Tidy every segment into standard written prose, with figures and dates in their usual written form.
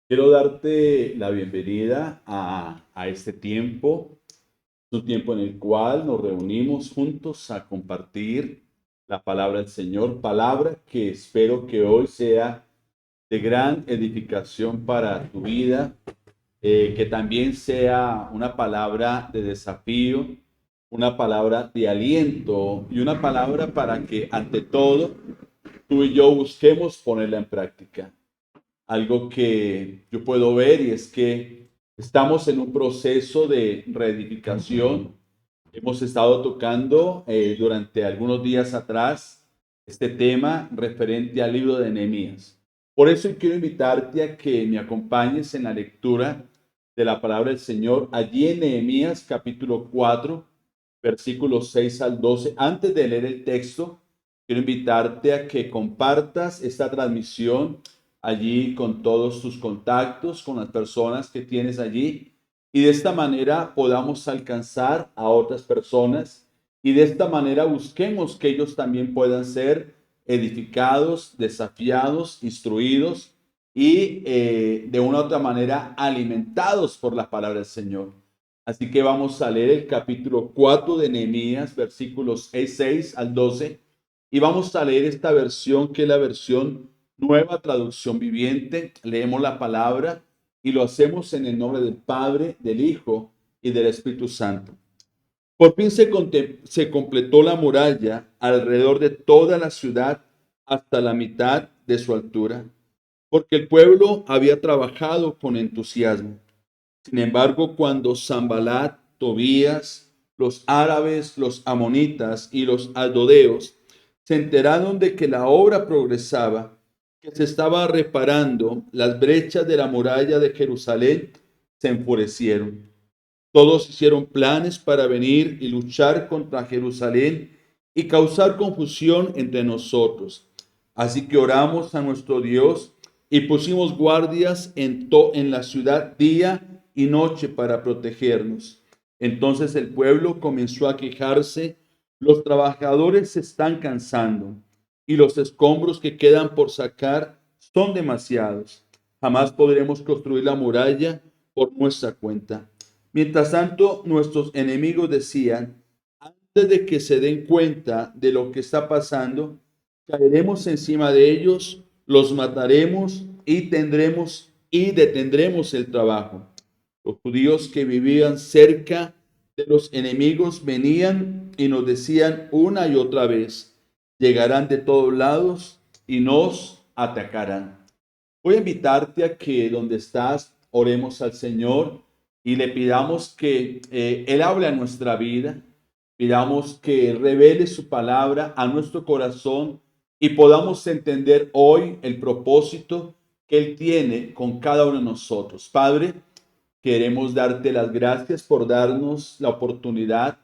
Quiero darte la bienvenida a este tiempo, un tiempo en el cual nos reunimos juntos a compartir la palabra del Señor, palabra que espero que hoy sea de gran edificación para tu vida, que también sea una palabra de desafío, una palabra de aliento y una palabra para que ante todo tú y yo busquemos ponerla en práctica. Algo que yo puedo ver y es que estamos en un proceso de reedificación. Hemos estado tocando durante algunos días atrás este tema referente al libro de Nehemías. Por eso quiero invitarte a que me acompañes en la lectura de la palabra del Señor allí en Nehemías capítulo 4, versículos 6 al 12. Antes de leer el texto, quiero invitarte a que compartas esta transmisión allí con todos tus contactos, con las personas que tienes allí, y de esta manera podamos alcanzar a otras personas y de esta manera busquemos que ellos también puedan ser edificados, desafiados, instruidos y de una u otra manera alimentados por la palabra del Señor. Así que vamos a leer el capítulo 4 de Nehemías, versículos 6 al 12, y vamos a leer esta versión que es la versión Nueva Traducción Viviente. Leemos la palabra y lo hacemos en el nombre del Padre, del Hijo y del Espíritu Santo. Por fin se completó la muralla alrededor de toda la ciudad hasta la mitad de su altura, porque el pueblo había trabajado con entusiasmo. Sin embargo, cuando Sanbalat, Tobías, los árabes, los amonitas y los aldodeos se enteraron de que la obra progresaba, que se estaba reparando las brechas de la muralla de Jerusalén, se enfurecieron. Todos hicieron planes para venir y luchar contra Jerusalén y causar confusión entre nosotros. Así que oramos a nuestro Dios y pusimos guardias en la ciudad día y noche para protegernos. Entonces el pueblo comenzó a quejarse: los trabajadores se están cansando y los escombros que quedan por sacar son demasiados. Jamás podremos construir la muralla por nuestra cuenta. Mientras tanto, nuestros enemigos decían: antes de que se den cuenta de lo que está pasando, caeremos encima de ellos, los mataremos y detendremos el trabajo. Los judíos que vivían cerca de los enemigos venían y nos decían una y otra vez: llegarán de todos lados y nos atacarán. Voy a invitarte a que donde estás oremos al Señor y le pidamos que Él hable a nuestra vida, pidamos que revele su palabra a nuestro corazón y podamos entender hoy el propósito que Él tiene con cada uno de nosotros. Padre, queremos darte las gracias por darnos la oportunidad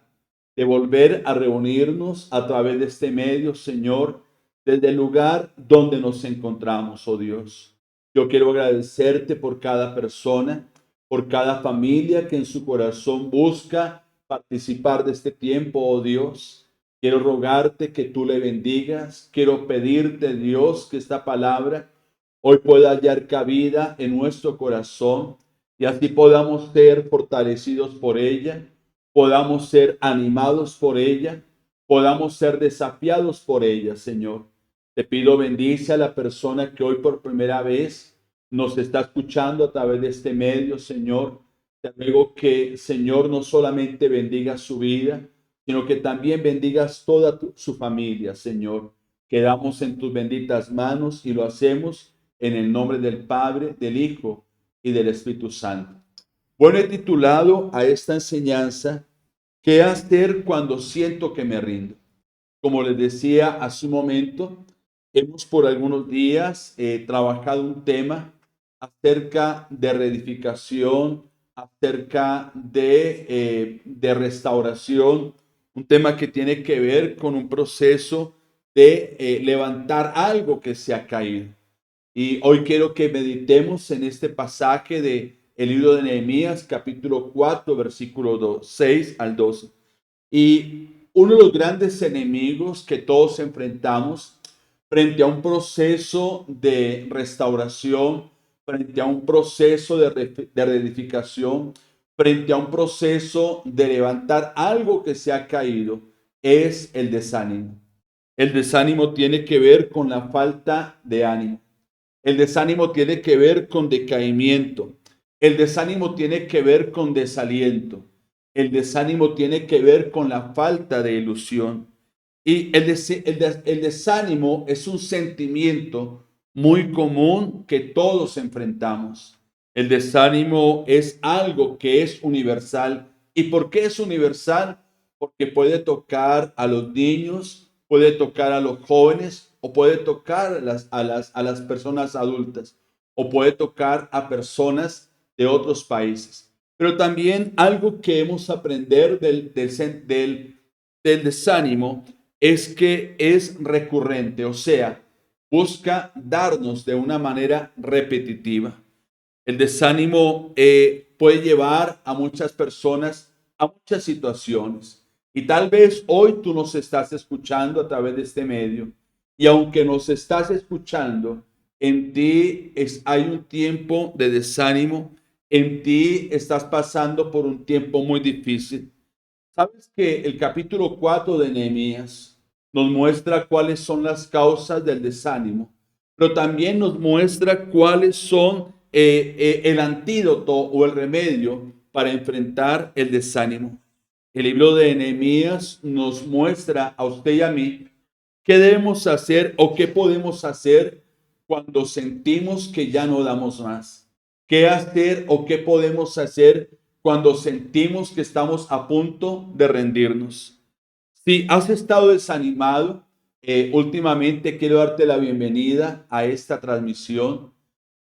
de volver a reunirnos a través de este medio, Señor, desde el lugar donde nos encontramos, oh Dios. Yo quiero agradecerte por cada persona, por cada familia que en su corazón busca participar de este tiempo, oh Dios. Quiero rogarte que tú le bendigas. Quiero pedirte, Dios, que esta palabra hoy pueda hallar cabida en nuestro corazón y así podamos ser fortalecidos por ella, podamos ser animados por ella, podamos ser desafiados por ella, Señor. Te pido bendice a la persona que hoy por primera vez nos está escuchando a través de este medio, Señor. Te ruego que, Señor, no solamente bendiga su vida, sino que también bendigas toda su familia, Señor. Quedamos en tus benditas manos y lo hacemos en el nombre del Padre, del Hijo y del Espíritu Santo. Bueno, he titulado a esta enseñanza: ¿qué hacer cuando siento que me rindo? Como les decía hace un momento, hemos por algunos días trabajado un tema acerca de reedificación, acerca de restauración, un tema que tiene que ver con un proceso de levantar algo que se ha caído. Y hoy quiero que meditemos en este pasaje de el libro de Nehemías, capítulo 4, versículo 6 al 12. Y uno de los grandes enemigos que todos enfrentamos frente a un proceso de restauración, frente a un proceso de reedificación, frente a un proceso de levantar algo que se ha caído, es el desánimo. El desánimo tiene que ver con la falta de ánimo. El desánimo tiene que ver con decaimiento. El desánimo tiene que ver con desaliento. El desánimo tiene que ver con la falta de ilusión. Y el desánimo es un sentimiento muy común que todos enfrentamos. El desánimo es algo que es universal. ¿Y por qué es universal? Porque puede tocar a los niños, puede tocar a los jóvenes, o puede tocar a las personas adultas, o puede tocar a personas de otros países. Pero también algo que hemos aprender del desánimo es que es recurrente, o sea, busca darnos de una manera repetitiva. El desánimo puede llevar a muchas personas a muchas situaciones. Y tal vez hoy tú nos estás escuchando a través de este medio. Y aunque nos estás escuchando, en ti hay un tiempo de desánimo. En ti estás pasando por un tiempo muy difícil. ¿Sabes que el capítulo 4 de Nehemías nos muestra cuáles son las causas del desánimo, pero también nos muestra cuáles son el antídoto o el remedio para enfrentar el desánimo? El libro de Nehemías nos muestra a usted y a mí qué debemos hacer o qué podemos hacer cuando sentimos que ya no damos más. ¿Qué hacer o qué podemos hacer cuando sentimos que estamos a punto de rendirnos? Si has estado desanimado, últimamente quiero darte la bienvenida a esta transmisión,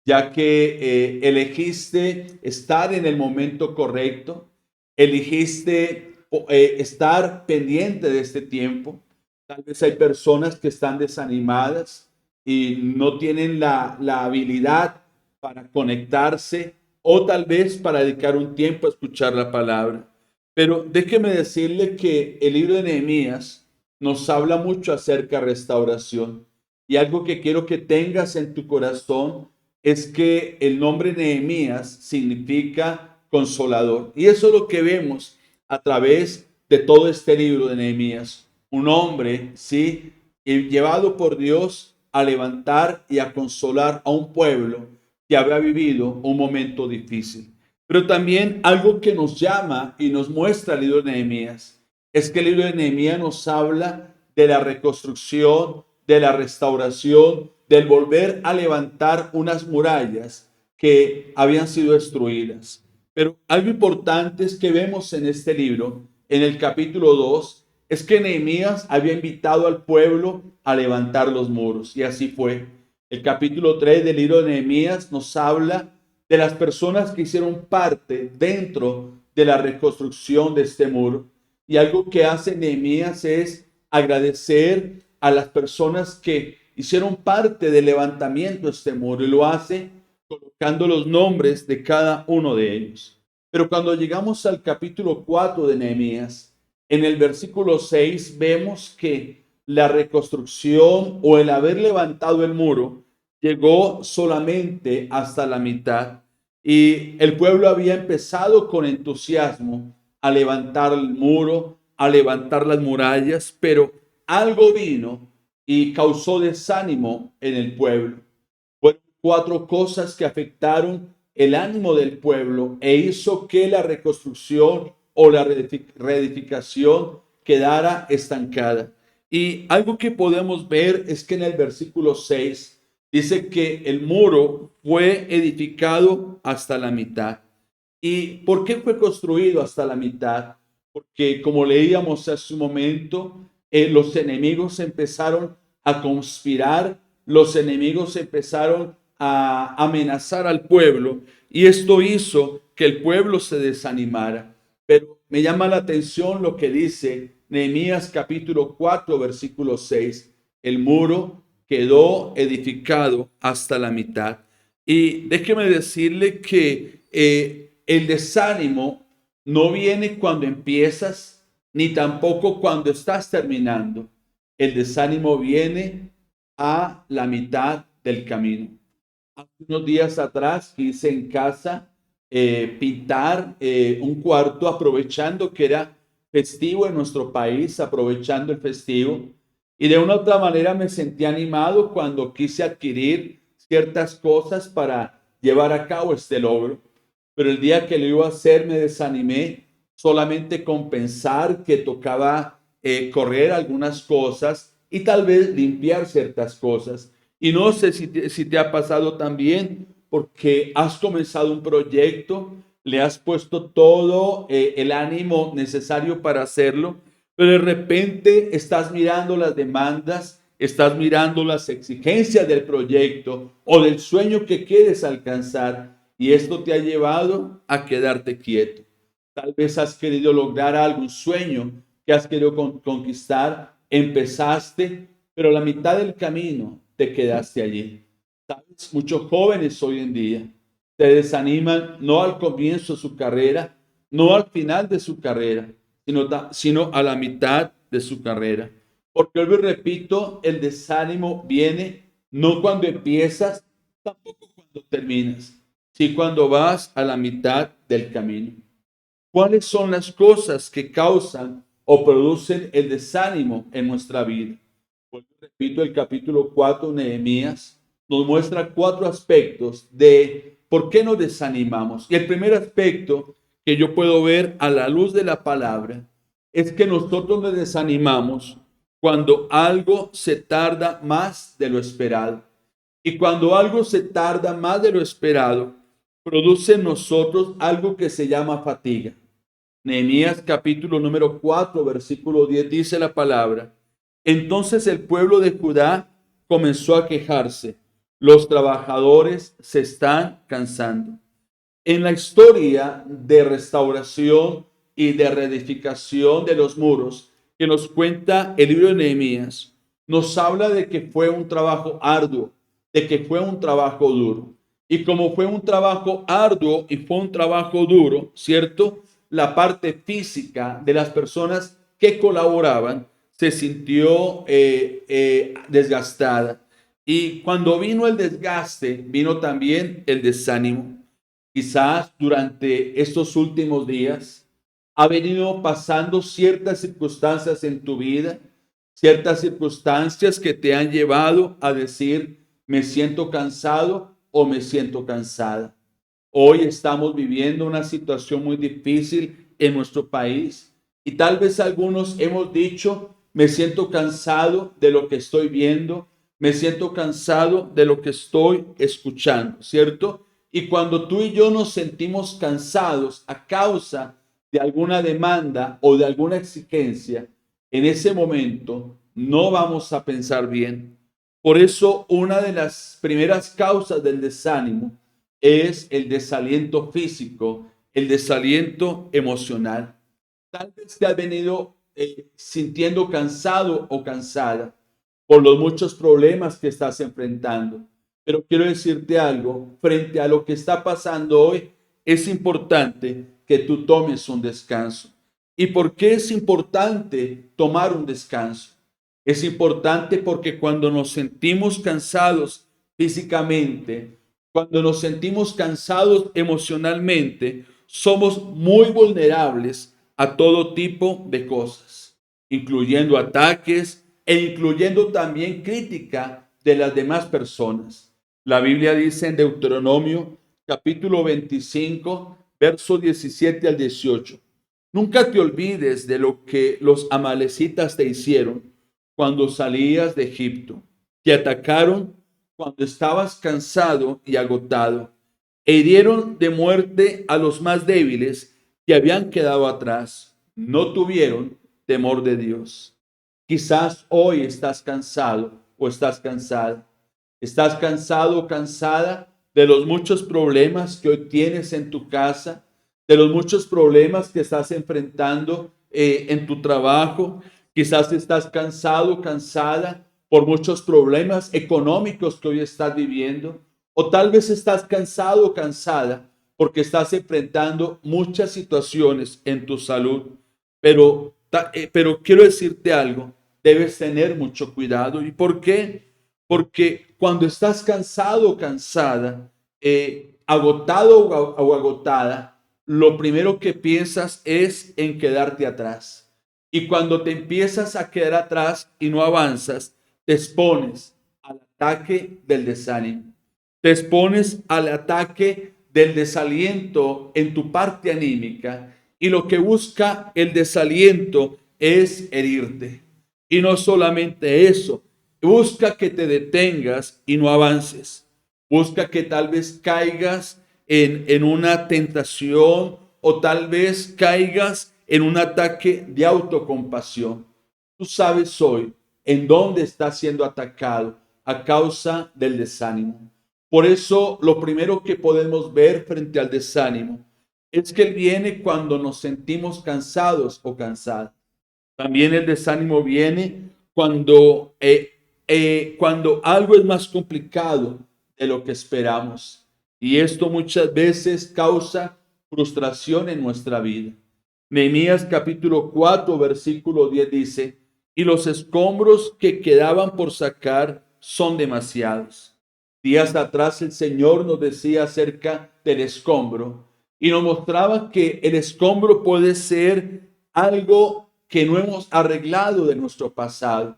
ya que elegiste estar en el momento correcto, elegiste estar pendiente de este tiempo. Tal vez hay personas que están desanimadas y no tienen la habilidad para conectarse o tal vez para dedicar un tiempo a escuchar la palabra. Pero déjeme decirle que el libro de Nehemías nos habla mucho acerca de restauración. Y algo que quiero que tengas en tu corazón es que el nombre Nehemías significa consolador. Y eso es lo que vemos a través de todo este libro de Nehemías. Un hombre, sí, llevado por Dios a levantar y a consolar a un pueblo que había vivido un momento difícil. Pero también algo que nos llama y nos muestra el libro de Nehemías es que el libro de Nehemías nos habla de la reconstrucción, de la restauración, del volver a levantar unas murallas que habían sido destruidas. Pero algo importante es que vemos en este libro, en el capítulo 2, es que Nehemías había invitado al pueblo a levantar los muros, y así fue. El capítulo 3 del libro de Nehemías nos habla de las personas que hicieron parte dentro de la reconstrucción de este muro. Y algo que hace Nehemías es agradecer a las personas que hicieron parte del levantamiento de este muro, y lo hace colocando los nombres de cada uno de ellos. Pero cuando llegamos al capítulo 4 de Nehemías, en el versículo 6 vemos que la reconstrucción o el haber levantado el muro llegó solamente hasta la mitad, y el pueblo había empezado con entusiasmo a levantar el muro, a levantar las murallas, pero algo vino y causó desánimo en el pueblo. Fueron cuatro cosas que afectaron el ánimo del pueblo e hizo que la reconstrucción o la reedificación quedara estancada. Y algo que podemos ver es que en el versículo 6 dice que el muro fue edificado hasta la mitad. ¿Y por qué fue construido hasta la mitad? Porque como leíamos hace un momento, los enemigos empezaron a conspirar, los enemigos empezaron a amenazar al pueblo, y esto hizo que el pueblo se desanimara. Pero me llama la atención lo que dice Nehemías capítulo 4, versículo 6. El muro quedó edificado hasta la mitad. Y déjeme decirle que el desánimo no viene cuando empiezas, ni tampoco cuando estás terminando. El desánimo viene a la mitad del camino. Hace unos días atrás quise en casa pintar un cuarto aprovechando que era festivo en nuestro país, aprovechando el festivo. Y de una u otra manera me sentí animado cuando quise adquirir ciertas cosas para llevar a cabo este logro. Pero el día que lo iba a hacer me desanimé solamente con pensar que tocaba correr algunas cosas y tal vez limpiar ciertas cosas. Y no sé si te ha pasado también, porque has comenzado un proyecto, le has puesto todo el ánimo necesario para hacerlo, pero de repente estás mirando las demandas, estás mirando las exigencias del proyecto o del sueño que quieres alcanzar y esto te ha llevado a quedarte quieto. Tal vez has querido lograr algún sueño que has querido conquistar, empezaste, pero a la mitad del camino te quedaste allí. ¿Sabes? Muchos jóvenes hoy en día se desaniman no al comienzo de su carrera, no al final de su carrera, sino a la mitad de su carrera. Porque hoy repito, el desánimo viene no cuando empiezas, tampoco cuando terminas, sino cuando vas a la mitad del camino. ¿Cuáles son las cosas que causan o producen el desánimo en nuestra vida? Pues repito, el capítulo 4 de Nehemías nos muestra 4 aspectos de por qué nos desanimamos. Y el primer aspecto que yo puedo ver a la luz de la palabra es que nosotros nos desanimamos cuando algo se tarda más de lo esperado. Y cuando algo se tarda más de lo esperado, produce en nosotros algo que se llama fatiga. Nehemías capítulo número 4, versículo 10 dice la palabra. Entonces el pueblo de Judá comenzó a quejarse. Los trabajadores se están cansando. En la historia de restauración y de reedificación de los muros que nos cuenta el libro de Nehemías, nos habla de que fue un trabajo arduo, de que fue un trabajo duro. Y como fue un trabajo arduo y fue un trabajo duro, ¿cierto? La parte física de las personas que colaboraban se sintió desgastada. Y cuando vino el desgaste, vino también el desánimo. Quizás durante estos últimos días ha venido pasando ciertas circunstancias en tu vida, ciertas circunstancias que te han llevado a decir, me siento cansado o me siento cansada. Hoy estamos viviendo una situación muy difícil en nuestro país y tal vez algunos hemos dicho, me siento cansado de lo que estoy viendo, me siento cansado de lo que estoy escuchando, ¿cierto? Y cuando tú y yo nos sentimos cansados a causa de alguna demanda o de alguna exigencia, en ese momento no vamos a pensar bien. Por eso, una de las primeras causas del desánimo es el desaliento físico, el desaliento emocional. Tal vez te has venido sintiendo cansado o cansada por los muchos problemas que estás enfrentando. Pero quiero decirte algo, frente a lo que está pasando hoy, es importante que tú tomes un descanso. ¿Y por qué es importante tomar un descanso? Es importante porque cuando nos sentimos cansados físicamente, cuando nos sentimos cansados emocionalmente, somos muy vulnerables a todo tipo de cosas, incluyendo ataques e incluyendo también crítica de las demás personas. La Biblia dice en Deuteronomio capítulo 25, verso 17 al 18. Nunca te olvides de lo que los amalecitas te hicieron cuando salías de Egipto. Te atacaron cuando estabas cansado y agotado. E hirieron de muerte a los más débiles que habían quedado atrás. No tuvieron temor de Dios. Quizás hoy estás cansado o estás cansada. Estás cansado o cansada de los muchos problemas que hoy tienes en tu casa, de los muchos problemas que estás enfrentando en tu trabajo. Quizás estás cansado o cansada por muchos problemas económicos que hoy estás viviendo. O tal vez estás cansado o cansada porque estás enfrentando muchas situaciones en tu salud. Pero quiero decirte algo, debes tener mucho cuidado. ¿Y por qué? Porque cuando estás cansado o cansada, agotado o agotada, lo primero que piensas es en quedarte atrás. Y cuando te empiezas a quedar atrás y no avanzas, te expones al ataque del desánimo. Te expones al ataque del desaliento en tu parte anímica, y lo que busca el desaliento es herirte. Y no solamente eso, busca que te detengas y no avances. Busca que tal vez caigas en una tentación, o tal vez caigas en un ataque de autocompasión. Tú sabes hoy en dónde estás siendo atacado a causa del desánimo. Por eso, lo primero que podemos ver frente al desánimo es que él viene cuando nos sentimos cansados o cansadas. También el desánimo viene cuando algo es más complicado de lo que esperamos. Y esto muchas veces causa frustración en nuestra vida. Nehemías capítulo 4, versículo 10 dice: y los escombros que quedaban por sacar son demasiados. Días atrás el Señor nos decía acerca del escombro y nos mostraba que el escombro puede ser algo que no hemos arreglado de nuestro pasado.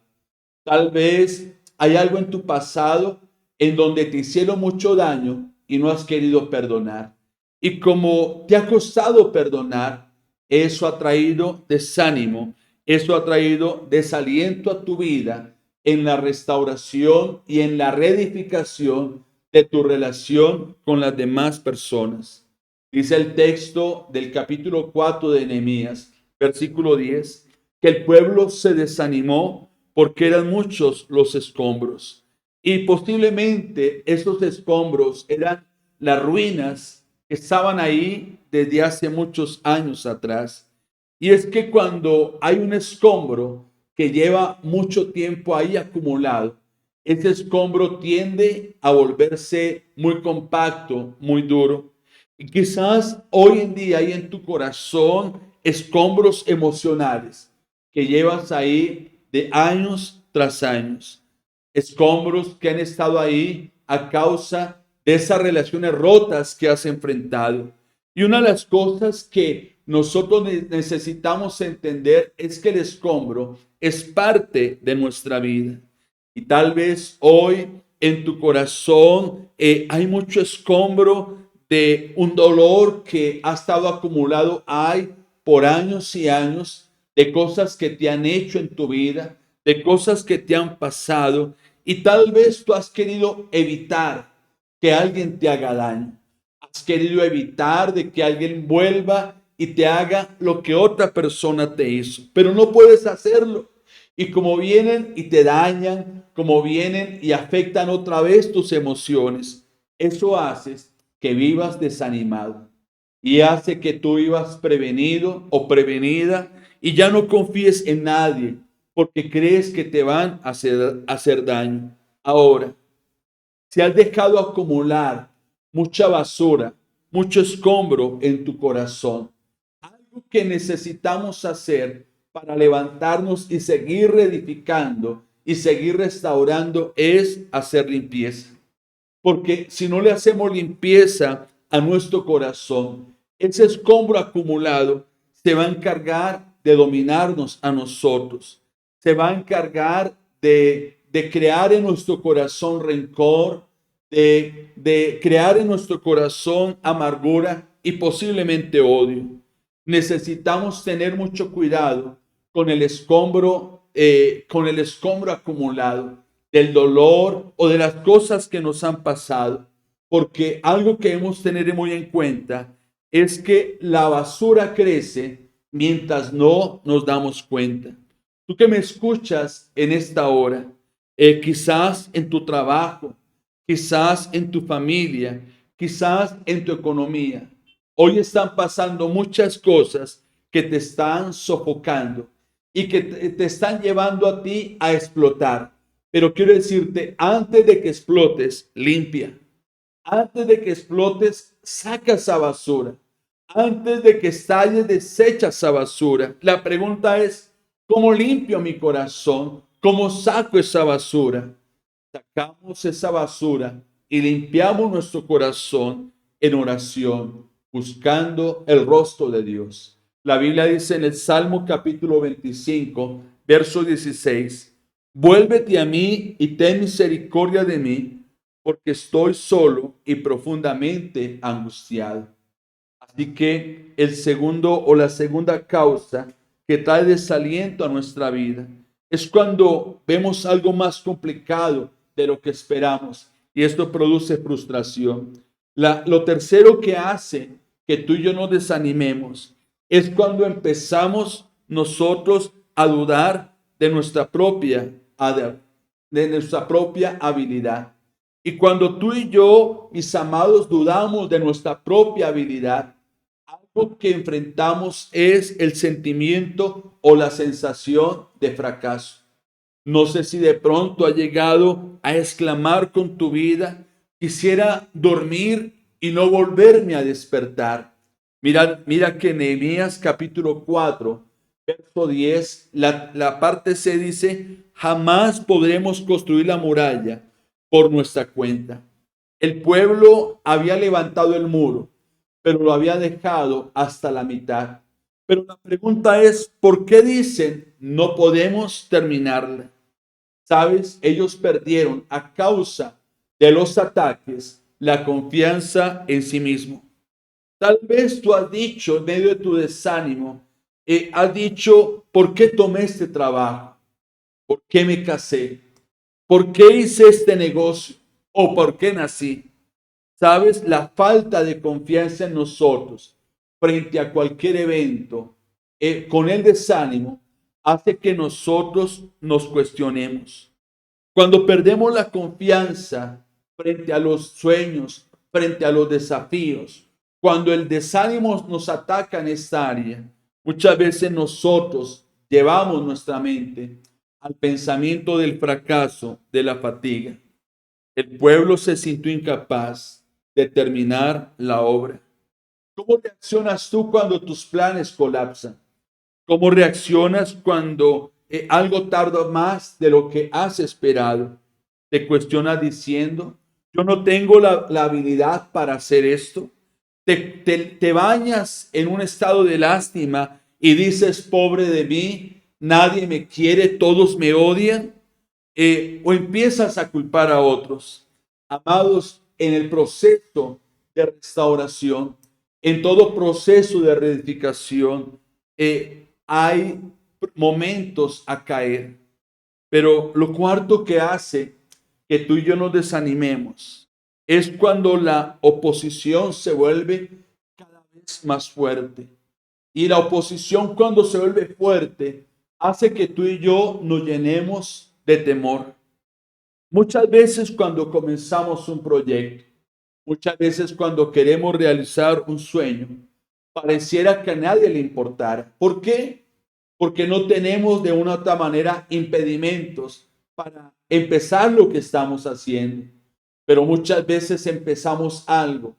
Tal vez hay algo en tu pasado en donde te hicieron mucho daño y no has querido perdonar. Y como te ha costado perdonar, eso ha traído desánimo, eso ha traído desaliento a tu vida en la restauración y en la reedificación de tu relación con las demás personas. Dice el texto del capítulo 4 de Nehemías, versículo 10, que el pueblo se desanimó porque eran muchos los escombros. Y posiblemente esos escombros eran las ruinas que estaban ahí desde hace muchos años atrás. Y es que cuando hay un escombro que lleva mucho tiempo ahí acumulado, ese escombro tiende a volverse muy compacto, muy duro. Y quizás hoy en día hay en tu corazón escombros emocionales que llevas ahí de años tras años. Escombros que han estado ahí a causa de esas relaciones rotas que has enfrentado. Y una de las cosas que nosotros necesitamos entender es que el escombro es parte de nuestra vida. Y tal vez hoy en tu corazón hay mucho escombro de un dolor que ha estado acumulado hay por años y años, de cosas que te han hecho en tu vida, de cosas que te han pasado, y tal vez tú has querido evitar que alguien te haga daño. Has querido evitar de que alguien vuelva y te haga lo que otra persona te hizo, pero no puedes hacerlo. Y como vienen y te dañan, como vienen y afectan otra vez tus emociones, eso hace que vivas desanimado y hace que tú vivas prevenido o prevenida y ya no confíes en nadie porque crees que te van a hacer daño. Ahora, si has dejado acumular mucha basura, mucho escombro en tu corazón, algo que necesitamos hacer para levantarnos y seguir reedificando y seguir restaurando es hacer limpieza. Porque si no le hacemos limpieza a nuestro corazón, ese escombro acumulado se va a encargar de dominarnos a nosotros. Se va a encargar de crear en nuestro corazón rencor, de crear en nuestro corazón amargura y posiblemente odio. Necesitamos tener mucho cuidado con el escombro acumulado, del dolor o de las cosas que nos han pasado, porque algo que debemos tener muy en cuenta es que la basura crece mientras no nos damos cuenta. Tú que me escuchas en esta hora, quizás en tu trabajo, quizás en tu familia, quizás en tu economía, hoy están pasando muchas cosas que te están sofocando y que te están llevando a ti a explotar. Pero quiero decirte, antes de que explotes, limpia. Antes de que explotes, saca esa basura. Antes de que estalle, desecha esa basura. La pregunta es, ¿cómo limpio mi corazón? ¿Cómo saco esa basura? sacamos esa basura y limpiamos nuestro corazón en oración, buscando el rostro de Dios. La Biblia dice en el Salmo capítulo 25, verso 16, vuélvete a mí y ten misericordia de mí, porque estoy solo y profundamente angustiado. Así que el segundo o la segunda causa que trae desaliento a nuestra vida es cuando vemos algo más complicado de lo que esperamos y esto produce frustración. Lo tercero que hace que tú y yo nos desanimemos es cuando empezamos nosotros a dudar de nuestra propia habilidad. Y cuando tú y yo, mis amados, dudamos de nuestra propia habilidad, algo que enfrentamos es el sentimiento o la sensación de fracaso. No sé si de pronto ha llegado a exclamar con tu vida, quisiera dormir y no volverme a despertar. Mira que Nehemías capítulo 4, verso 10, la parte C dice, jamás podremos construir la muralla por nuestra cuenta. El pueblo había levantado el muro, pero lo había dejado hasta la mitad. Pero la pregunta es, ¿por qué dicen no podemos terminarla? ¿Sabes? Ellos perdieron a causa de los ataques la confianza en sí mismo. Tal vez tú has dicho en medio de tu desánimo, has dicho, ¿por qué tomé este trabajo? ¿Por qué me casé? ¿Por qué hice este negocio? ¿O por qué nací? ¿Sabes? La falta de confianza en nosotros frente a cualquier evento, con el desánimo, hace que nosotros nos cuestionemos. Cuando perdemos la confianza frente a los sueños, frente a los desafíos, cuando el desánimo nos ataca en esta área, muchas veces nosotros llevamos nuestra mente al pensamiento del fracaso, de la fatiga. El pueblo se sintió incapaz de terminar la obra. ¿Cómo reaccionas tú cuando tus planes colapsan? ¿Cómo reaccionas cuando algo tarda más de lo que has esperado? Te cuestionas diciendo, yo no tengo la habilidad para hacer esto. Te bañas en un estado de lástima y dices, pobre de mí, nadie me quiere, todos me odian. O empiezas a culpar a otros. Amados, en el proceso de restauración, en todo proceso de reedificación, hay momentos a caer. Pero lo cuarto que hace que tú y yo nos desanimemos es cuando la oposición se vuelve cada vez más fuerte. Y la oposición cuando se vuelve fuerte hace que tú y yo nos llenemos de temor. Muchas veces cuando comenzamos un proyecto, muchas veces cuando queremos realizar un sueño, pareciera que a nadie le importara. ¿Por qué? Porque no tenemos de una u otra manera impedimentos para empezar lo que estamos haciendo. Pero muchas veces empezamos algo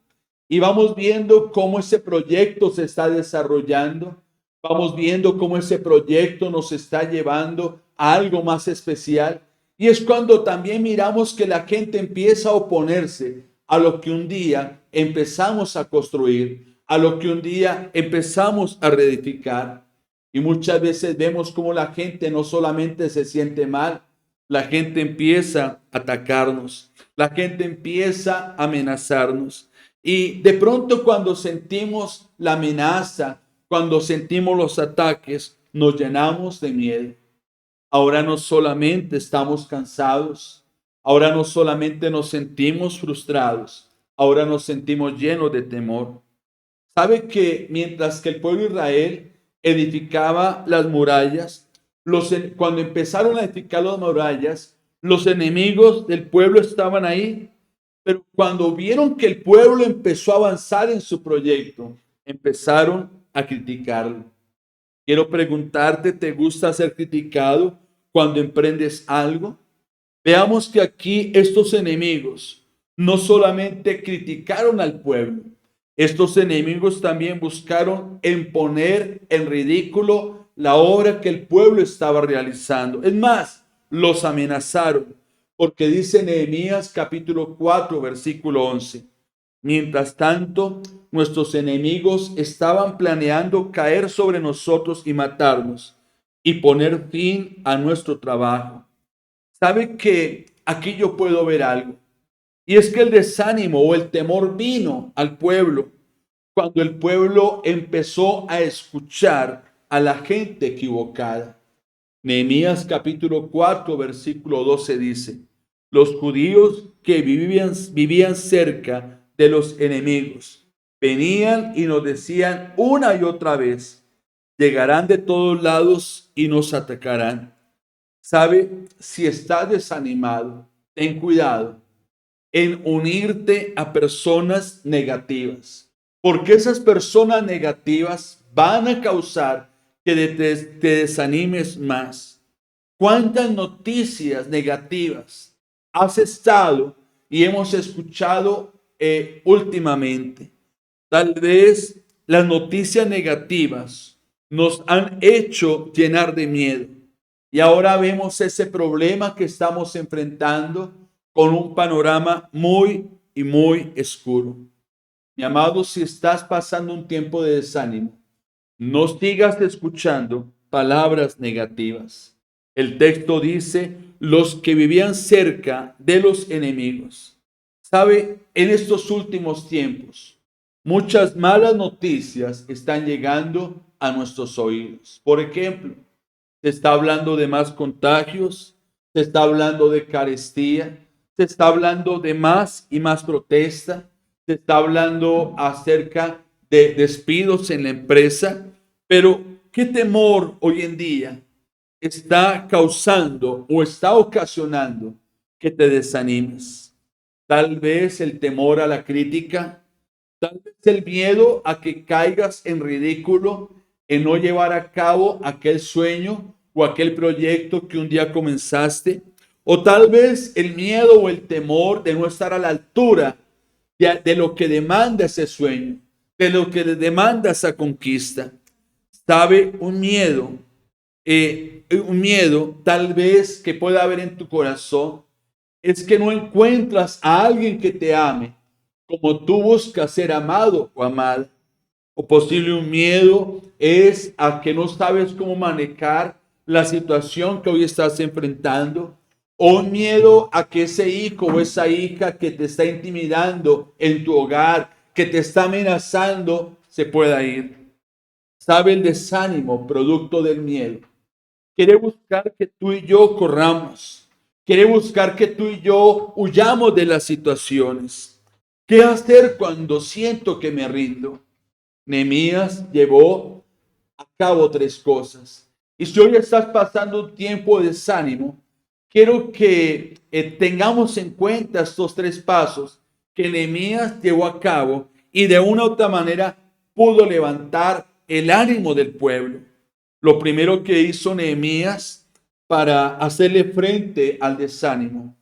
y vamos viendo cómo ese proyecto se está desarrollando, vamos viendo cómo ese proyecto nos está llevando a algo más especial. Y es cuando también miramos que la gente empieza a oponerse a lo que un día empezamos a construir, a lo que un día empezamos a reedificar. Y muchas veces vemos cómo la gente no solamente se siente mal, la gente empieza a atacarnos, la gente empieza a amenazarnos. Y de pronto cuando sentimos la amenaza, cuando sentimos los ataques, nos llenamos de miedo. Ahora no solamente estamos cansados, ahora no solamente nos sentimos frustrados, ahora nos sentimos llenos de temor. ¿Sabe que mientras que el pueblo de Israel edificaba las murallas, cuando empezaron a edificar las murallas, los enemigos del pueblo estaban ahí, pero cuando vieron que el pueblo empezó a avanzar en su proyecto, empezaron a criticarlo? Quiero preguntarte, ¿te gusta ser criticado cuando emprendes algo? Veamos que aquí estos enemigos no solamente criticaron al pueblo, estos enemigos también buscaron poner en ridículo la obra que el pueblo estaba realizando. Es más, los amenazaron. Porque dice Nehemías capítulo 4, versículo 11. Mientras tanto, nuestros enemigos estaban planeando caer sobre nosotros y matarnos y poner fin a nuestro trabajo. ¿Sabe que aquí yo puedo ver algo? Y es que el desánimo o el temor vino al pueblo cuando el pueblo empezó a escuchar a la gente equivocada. Nehemías capítulo 4, versículo 12 dice: los judíos que vivían cerca de los enemigos venían y nos decían una y otra vez: llegarán de todos lados y nos atacarán. ¿Sabe? Si estás desanimado, ten cuidado en unirte a personas negativas, porque esas personas negativas van a causar que te desanimes más. ¿Cuántas noticias negativas has estado y hemos escuchado últimamente? Tal vez las noticias negativas nos han hecho llenar de miedo y ahora vemos ese problema que estamos enfrentando con un panorama muy y muy oscuro. Mi amado, si estás pasando un tiempo de desánimo, no sigas escuchando palabras negativas. El texto dice: los que vivían cerca de los enemigos. ¿Sabe? En estos últimos tiempos, muchas malas noticias están llegando a nuestros oídos. Por ejemplo, se está hablando de más contagios, se está hablando de carestía, se está hablando de más y más protesta, se está hablando acerca de despidos en la empresa, pero ¿qué temor hoy en día está causando o está ocasionando que te desanimes? Tal vez el temor a la crítica, tal vez el miedo a que caigas en ridículo, en no llevar a cabo aquel sueño o aquel proyecto que un día comenzaste, o tal vez el miedo o el temor de no estar a la altura de lo que demanda ese sueño, de lo que demanda esa conquista. ¿Sabe? Un miedo tal vez que pueda haber en tu corazón es que no encuentras a alguien que te ame como tú buscas ser amado o amada. O posible un miedo es a que no sabes cómo manejar la situación que hoy estás enfrentando. O un miedo a que ese hijo o esa hija que te está intimidando en tu hogar, que te está amenazando, se pueda ir. ¿Sabe? El desánimo producto del miedo quiere buscar que tú y yo corramos. Quiere buscar que tú y yo huyamos de las situaciones. ¿Qué hacer cuando siento que me rindo? Nehemías llevó a cabo tres cosas. Y si hoy estás pasando un tiempo de desánimo, quiero que tengamos en cuenta estos tres pasos que Nehemías llevó a cabo y de una u otra manera pudo levantar el ánimo del pueblo. Lo primero que hizo Nehemías para hacerle frente al desánimo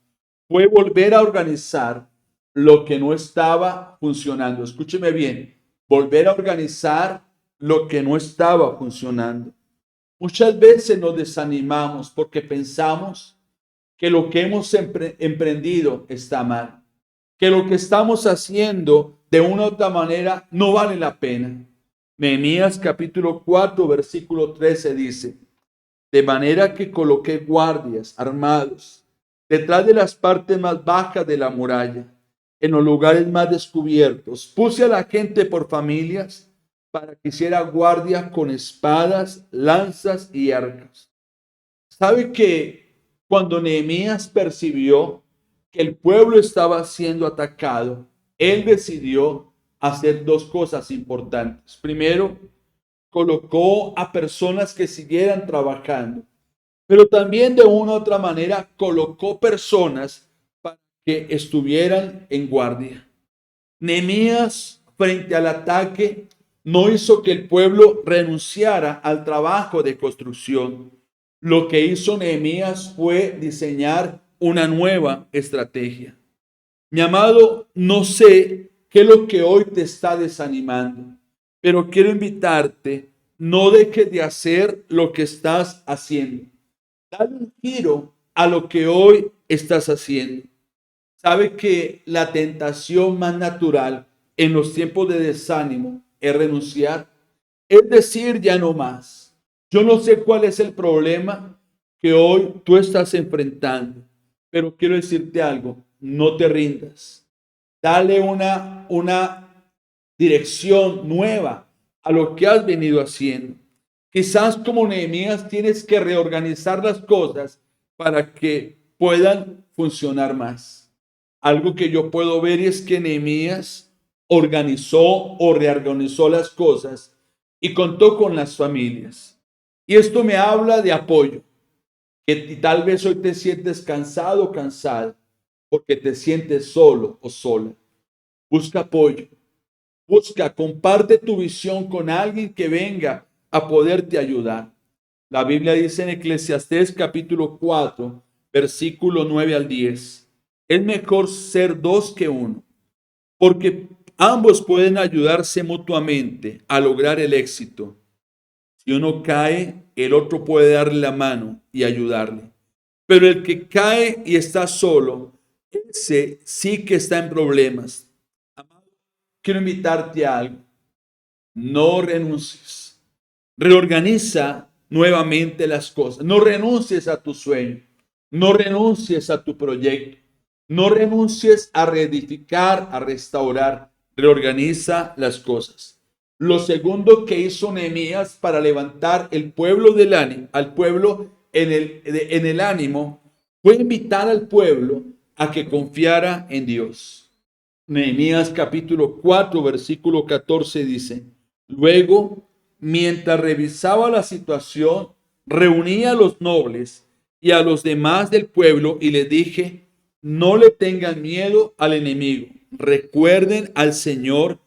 fue volver a organizar lo que no estaba funcionando. Escúcheme bien, volver a organizar lo que no estaba funcionando. Muchas veces nos desanimamos porque pensamos que lo que hemos emprendido está mal, que lo que estamos haciendo de una u otra manera no vale la pena. Nehemías capítulo 4, versículo 13 dice: de manera que coloqué guardias armados detrás de las partes más bajas de la muralla, en los lugares más descubiertos. Puse a la gente por familias para que hiciera guardia con espadas, lanzas y arcos. ¿Sabe que cuando Nehemías percibió que el pueblo estaba siendo atacado, él decidió hacer dos cosas importantes? Primero, colocó a personas que siguieran trabajando, pero también de una u otra manera colocó personas para que estuvieran en guardia. Nehemías, frente al ataque, no hizo que el pueblo renunciara al trabajo de construcción. Lo que hizo Nehemías fue diseñar una nueva estrategia. Mi amado, no sé qué es lo que hoy te está desanimando, pero quiero invitarte: no dejes de hacer lo que estás haciendo. Dale un giro a lo que hoy estás haciendo? Sabe que la tentación más natural en los tiempos de desánimo es renunciar, es decir, ya no más. Yo no sé cuál es el problema que hoy tú estás enfrentando, pero quiero decirte algo, no te rindas. Dale una dirección nueva a lo que has venido haciendo. Quizás como Nehemías tienes que reorganizar las cosas para que puedan funcionar más. Algo que yo puedo ver es que Nehemías organizó o reorganizó las cosas y contó con las familias. Y esto me habla de apoyo, que tal vez hoy te sientes cansado o cansada porque te sientes solo o sola. Busca apoyo. Busca, comparte tu visión con alguien que venga a poderte ayudar. La Biblia dice en Eclesiastés capítulo 4, versículo 9 al 10. Es mejor ser dos que uno, porque ambos pueden ayudarse mutuamente a lograr el éxito. Si uno cae, el otro puede darle la mano y ayudarle. Pero el que cae y está solo, ese sí que está en problemas. Amado, quiero invitarte a algo. No renuncies. Reorganiza nuevamente las cosas. No renuncies a tu sueño. No renuncies a tu proyecto. No renuncies a reedificar, a restaurar. Reorganiza las cosas. Lo segundo que hizo Nehemías para levantar el pueblo del ánimo, al pueblo en el ánimo, fue invitar al pueblo a que confiara en Dios. Nehemías capítulo 4, versículo 14 dice: Luego, mientras revisaba la situación, reuní a los nobles y a los demás del pueblo y les dije: no le tengan miedo al enemigo. Recuerden al Señor,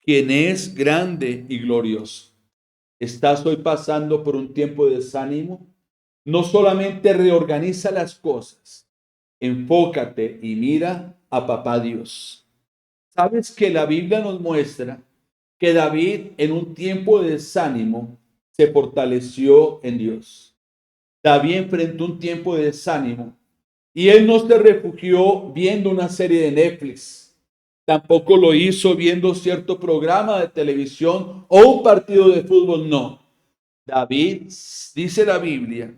quien es grande y glorioso. ¿Estás hoy pasando por un tiempo de desánimo? No solamente reorganiza las cosas, enfócate y mira a Papá Dios. ¿Sabes que la Biblia nos muestra que David en un tiempo de desánimo se fortaleció en Dios? David enfrentó un tiempo de desánimo y él no se refugió viendo una serie de Netflix. Tampoco lo hizo viendo cierto programa de televisión o un partido de fútbol, no. David, dice la Biblia,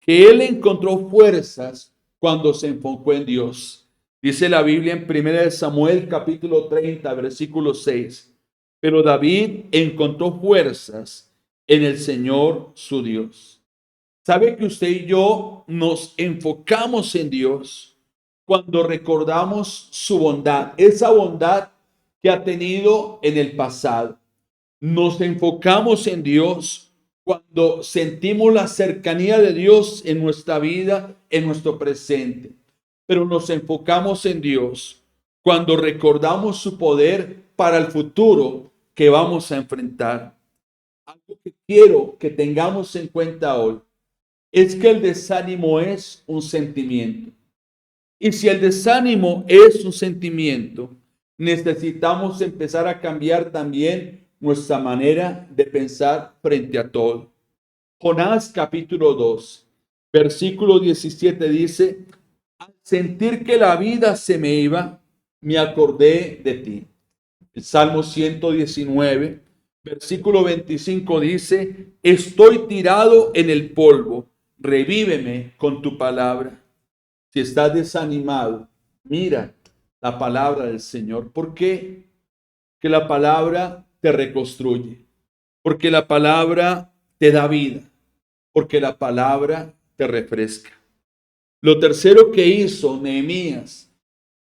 que él encontró fuerzas cuando se enfocó en Dios. Dice la Biblia en 1 Samuel capítulo 30, versículo 6. Pero David encontró fuerzas en el Señor su Dios. ¿Sabe que usted y yo nos enfocamos en Dios cuando recordamos su bondad, esa bondad que ha tenido en el pasado? Nos enfocamos en Dios cuando sentimos la cercanía de Dios en nuestra vida, en nuestro presente. Pero nos enfocamos en Dios cuando recordamos su poder para el futuro que vamos a enfrentar. Algo que quiero que tengamos en cuenta hoy es que el desánimo es un sentimiento. Y si el desánimo es un sentimiento, necesitamos empezar a cambiar también nuestra manera de pensar frente a todo. Jonás capítulo 2, versículo 17 dice: al sentir que la vida se me iba, me acordé de ti. El Salmo 119, versículo 25 dice: estoy tirado en el polvo, revíveme con tu palabra. Si estás desanimado, mira la palabra del Señor. ¿Por qué? Que la palabra te reconstruye, porque la palabra te da vida, porque la palabra te refresca. Lo tercero que hizo Nehemías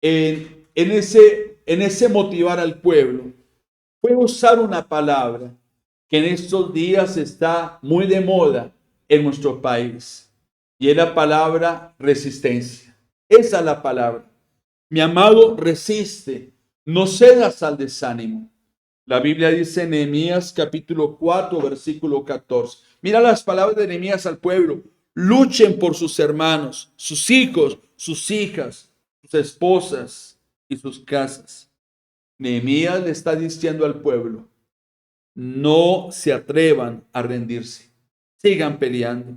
en ese motivar al pueblo fue usar una palabra que en estos días está muy de moda en nuestro país, y es la palabra resistencia. Esa es la palabra. Mi amado, resiste, no cedas al desánimo. La Biblia dice en Nehemías capítulo 4, versículo 14. Mira las palabras de Nehemías al pueblo: luchen por sus hermanos, sus hijos, sus hijas, sus esposas y sus casas. Nehemías le está diciendo al pueblo: no se atrevan a rendirse, sigan peleando.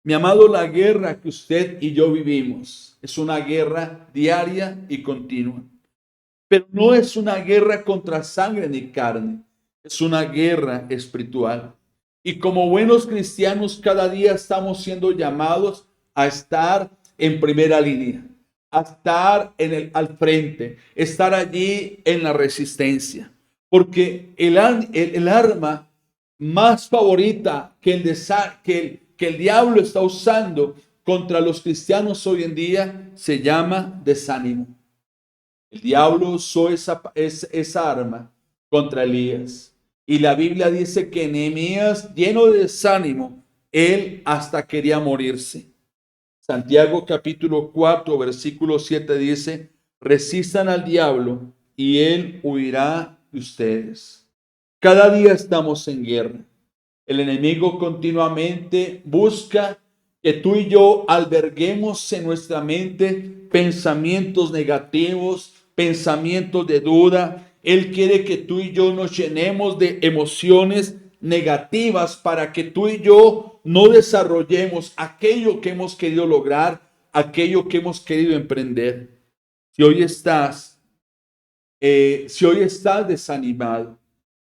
Mi amado, la guerra que usted y yo vivimos es una guerra diaria y continua. Pero no es una guerra contra sangre ni carne, es una guerra espiritual. Y como buenos cristianos, cada día estamos siendo llamados a estar en primera línea, a estar al frente, estar allí en la resistencia. Porque el arma más favorita que el diablo está usando contra los cristianos hoy en día se llama desánimo. El diablo usó esa arma contra Elías. Y la Biblia dice que Nehemías, lleno de desánimo, él hasta quería morirse. Santiago capítulo 4, versículo 7 dice, resistan al diablo y él huirá de ustedes. Cada día estamos en guerra. El enemigo continuamente busca que tú y yo alberguemos en nuestra mente pensamientos negativos, pensamientos de duda. Él quiere que tú y yo nos llenemos de emociones negativas para que tú y yo no desarrollemos aquello que hemos querido lograr, aquello que hemos querido emprender. Si hoy estás desanimado,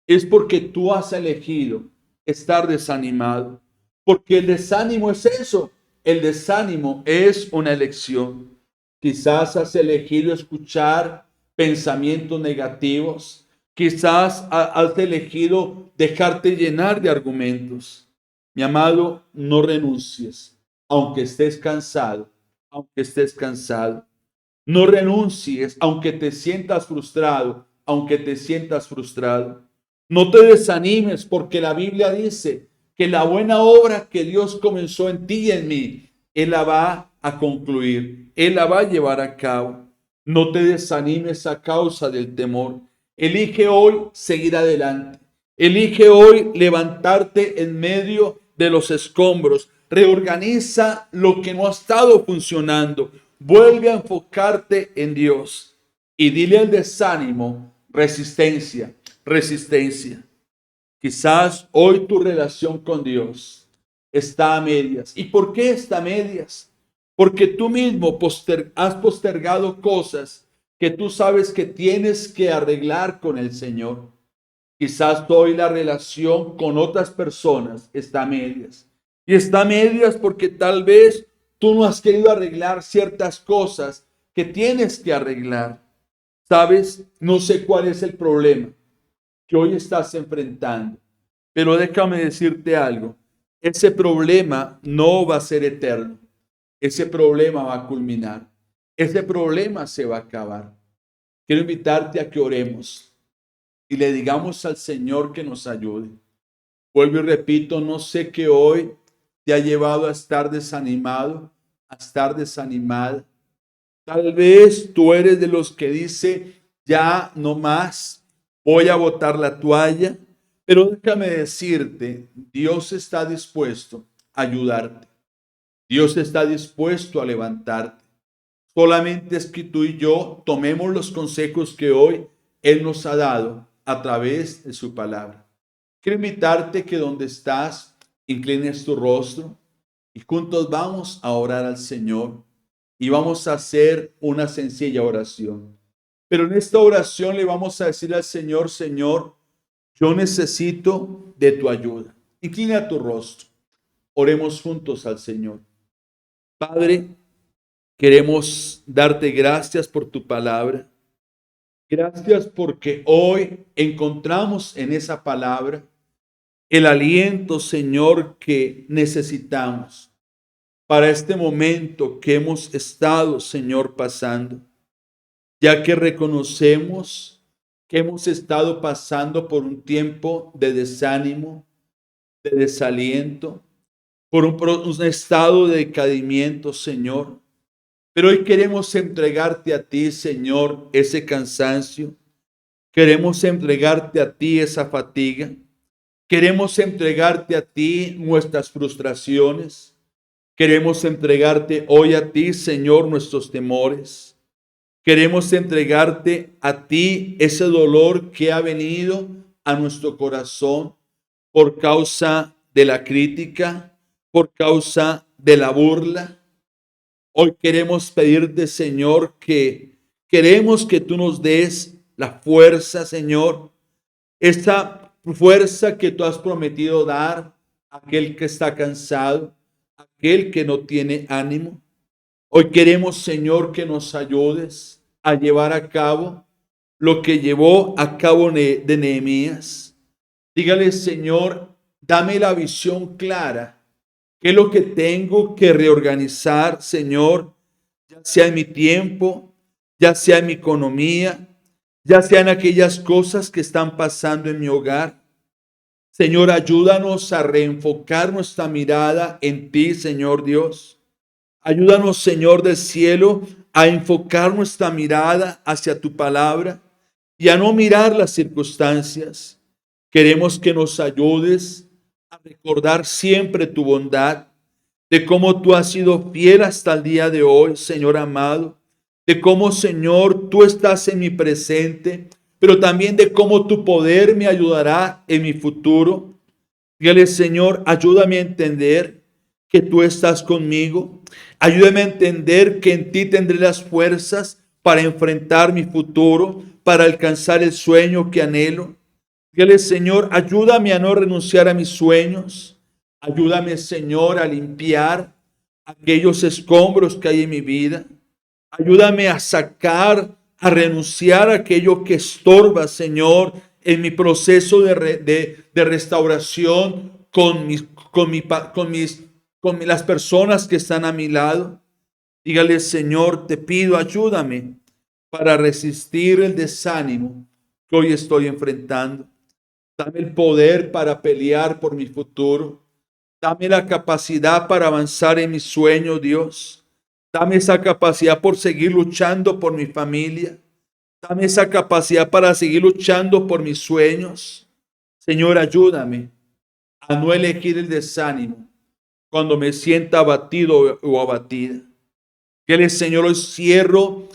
es porque tú has elegido estar desanimado. Porque el desánimo es eso. El desánimo es una elección. Quizás has elegido escuchar pensamientos negativos. Quizás has elegido dejarte llenar de argumentos. Mi amado, no renuncies, aunque estés cansado, aunque estés cansado. No renuncies, aunque te sientas frustrado, aunque te sientas frustrado. No te desanimes, porque la Biblia dice que la buena obra que Dios comenzó en ti y en mí, Él la va a concluir, Él la va a llevar a cabo. No te desanimes a causa del temor. Elige hoy seguir adelante. Elige hoy levantarte en medio de los escombros. Reorganiza lo que no ha estado funcionando. Vuelve a enfocarte en Dios y dile al desánimo, resistencia, resistencia. Quizás hoy tu relación con Dios está a medias. ¿Y por qué está a medias? Porque tú mismo has postergado cosas que tú sabes que tienes que arreglar con el Señor. Quizás hoy la relación con otras personas está a medias. Y está a medias porque tal vez tú no has querido arreglar ciertas cosas que tienes que arreglar. ¿Sabes? No sé cuál es el problema que hoy estás enfrentando. Pero déjame decirte algo. Ese problema no va a ser eterno. Ese problema va a culminar. Ese problema se va a acabar. Quiero invitarte a que oremos y le digamos al Señor que nos ayude. Vuelvo y repito, no sé qué hoy te ha llevado a estar desanimado, a estar desanimada. Tal vez tú eres de los que dice, ya no más, voy a botar la toalla. Pero déjame decirte, Dios está dispuesto a ayudarte. Dios está dispuesto a levantarte. Solamente es que tú y yo tomemos los consejos que hoy Él nos ha dado a través de su palabra. Quiero invitarte que donde estás, inclines tu rostro y juntos vamos a orar al Señor y vamos a hacer una sencilla oración. Pero en esta oración le vamos a decir al Señor, Señor, yo necesito de tu ayuda. Inclina tu rostro. Oremos juntos al Señor. Padre, queremos darte gracias por tu palabra. Gracias porque hoy encontramos en esa palabra el aliento, Señor, que necesitamos para este momento que hemos estado, Señor, pasando, ya que reconocemos que hemos estado pasando por un tiempo de desánimo, de desaliento, por un estado de decaimiento, Señor. Pero hoy queremos entregarte a ti, Señor, ese cansancio. Queremos entregarte a ti esa fatiga. Queremos entregarte a ti nuestras frustraciones. Queremos entregarte hoy a ti, Señor, nuestros temores. Queremos entregarte a ti ese dolor que ha venido a nuestro corazón por causa de la crítica, por causa de la burla. Hoy queremos pedirte, Señor, que queremos que tú nos des la fuerza, Señor, esa fuerza que tú has prometido dar a aquel que está cansado, a aquel que no tiene ánimo. Hoy queremos, Señor, que nos ayudes a llevar a cabo lo que llevó a cabo de Nehemías. Dígale, Señor, dame la visión clara. ¿Qué es lo que tengo que reorganizar, Señor? Ya sea en mi tiempo, ya sea en mi economía, ya sea en aquellas cosas que están pasando en mi hogar. Señor, ayúdanos a reenfocar nuestra mirada en ti, Señor Dios. Ayúdanos, Señor del cielo, a enfocar nuestra mirada hacia tu palabra y a no mirar las circunstancias. Queremos que nos ayudes a recordar siempre tu bondad, de cómo tú has sido fiel hasta el día de hoy, Señor amado, de cómo, Señor, tú estás en mi presente, pero también de cómo tu poder me ayudará en mi futuro. Dígale, Señor, ayúdame a entender que tú estás conmigo. Ayúdame a entender que en ti tendré las fuerzas para enfrentar mi futuro, para alcanzar el sueño que anhelo. Dígale, Señor, ayúdame a no renunciar a mis sueños. Ayúdame, Señor, a limpiar aquellos escombros que hay en mi vida. Ayúdame a sacar, a renunciar a aquello que estorba, Señor, en mi proceso de restauración con las personas que están a mi lado. Dígale, Señor, te pido, ayúdame para resistir el desánimo que hoy estoy enfrentando. Dame el poder para pelear por mi futuro. Dame la capacidad para avanzar en mis sueños, Dios. Dame esa capacidad por seguir luchando por mi familia. Dame esa capacidad para seguir luchando por mis sueños. Señor, ayúdame a no elegir el desánimo cuando me sienta abatido o abatida. Que el Señor, hoy cierro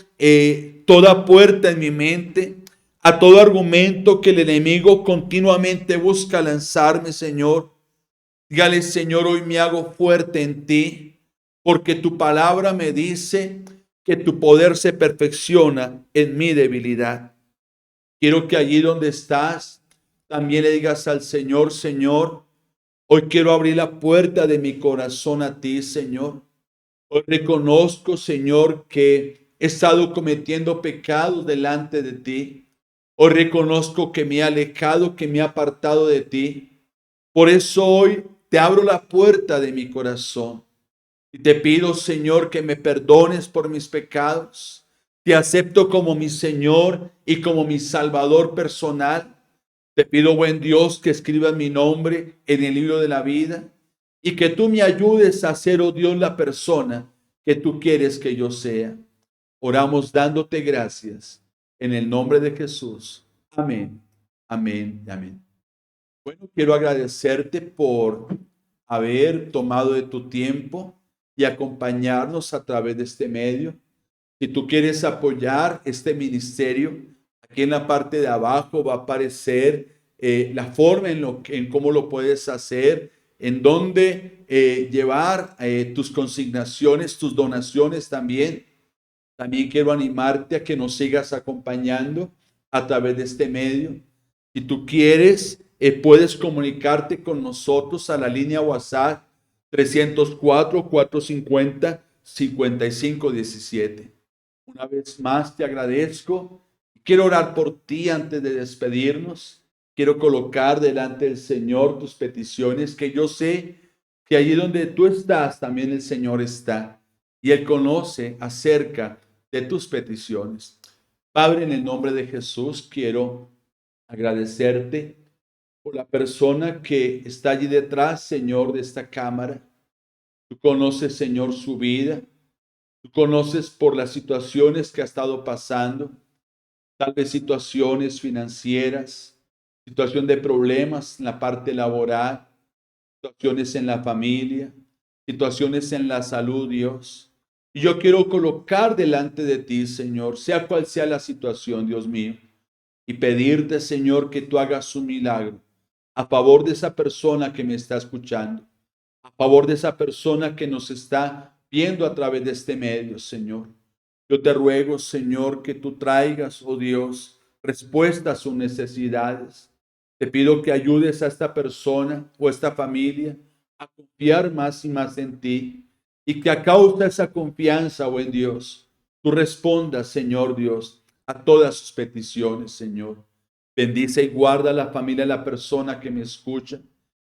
toda puerta en mi mente a todo argumento que el enemigo continuamente busca lanzarme, Señor. Dígale, Señor, hoy me hago fuerte en ti, porque tu palabra me dice que tu poder se perfecciona en mi debilidad. Quiero que allí donde estás, también le digas al Señor, Señor, hoy quiero abrir la puerta de mi corazón a ti, Señor. Hoy reconozco, Señor, que he estado cometiendo pecados delante de ti. Hoy reconozco que me he alejado, que me he apartado de ti. Por eso hoy te abro la puerta de mi corazón y te pido, Señor, que me perdones por mis pecados. Te acepto como mi Señor y como mi Salvador personal. Te pido, buen Dios, que escribas mi nombre en el libro de la vida y que tú me ayudes a ser, oh Dios, la persona que tú quieres que yo sea. Oramos dándote gracias en el nombre de Jesús. Amén, amén y amén. Bueno, quiero agradecerte por haber tomado de tu tiempo y acompañarnos a través de este medio. Si tú quieres apoyar este ministerio, aquí en la parte de abajo va a aparecer la forma en cómo lo puedes hacer, en dónde llevar tus consignaciones, tus donaciones también. También quiero animarte a que nos sigas acompañando a través de este medio. Si tú quieres, puedes comunicarte con nosotros a la línea WhatsApp 304-450-5517. Una vez más te agradezco. Quiero orar por ti antes de despedirnos. Quiero colocar delante del Señor tus peticiones, que yo sé que allí donde tú estás, también el Señor está. Y Él conoce acerca de tus peticiones. Padre, en el nombre de Jesús, quiero agradecerte por la persona que está allí detrás, Señor, de esta cámara. Tú conoces, Señor, su vida. Tú conoces por las situaciones que ha estado pasando, tal vez situaciones financieras, situación de problemas en la parte laboral, situaciones en la familia, situaciones en la salud, Dios. Y yo quiero colocar delante de ti, Señor, sea cual sea la situación, Dios mío, y pedirte, Señor, que tú hagas un milagro a favor de esa persona que me está escuchando. a favor de esa persona que nos está viendo a través de este medio, Señor. Yo te ruego, Señor, que tú traigas, oh Dios, respuesta a sus necesidades. Te pido que ayudes a esta persona o esta familia a confiar más y más en ti y que a causa de esa confianza, buen Dios, tú respondas, Señor Dios, a todas sus peticiones, Señor. Bendice y guarda la familia de la persona que me escucha.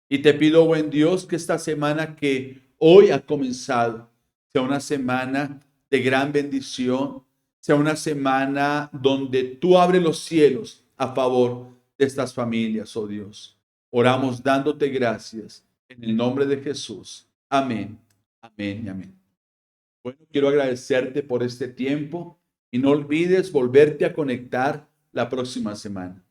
Y te pido, buen Dios, que esta semana que hoy ha comenzado sea una semana de gran bendición, sea una semana donde tú abres los cielos a favor de estas familias, oh Dios. Oramos dándote gracias en el nombre de Jesús. Amén, amén y amén. Bueno, quiero agradecerte por este tiempo y no olvides volverte a conectar la próxima semana.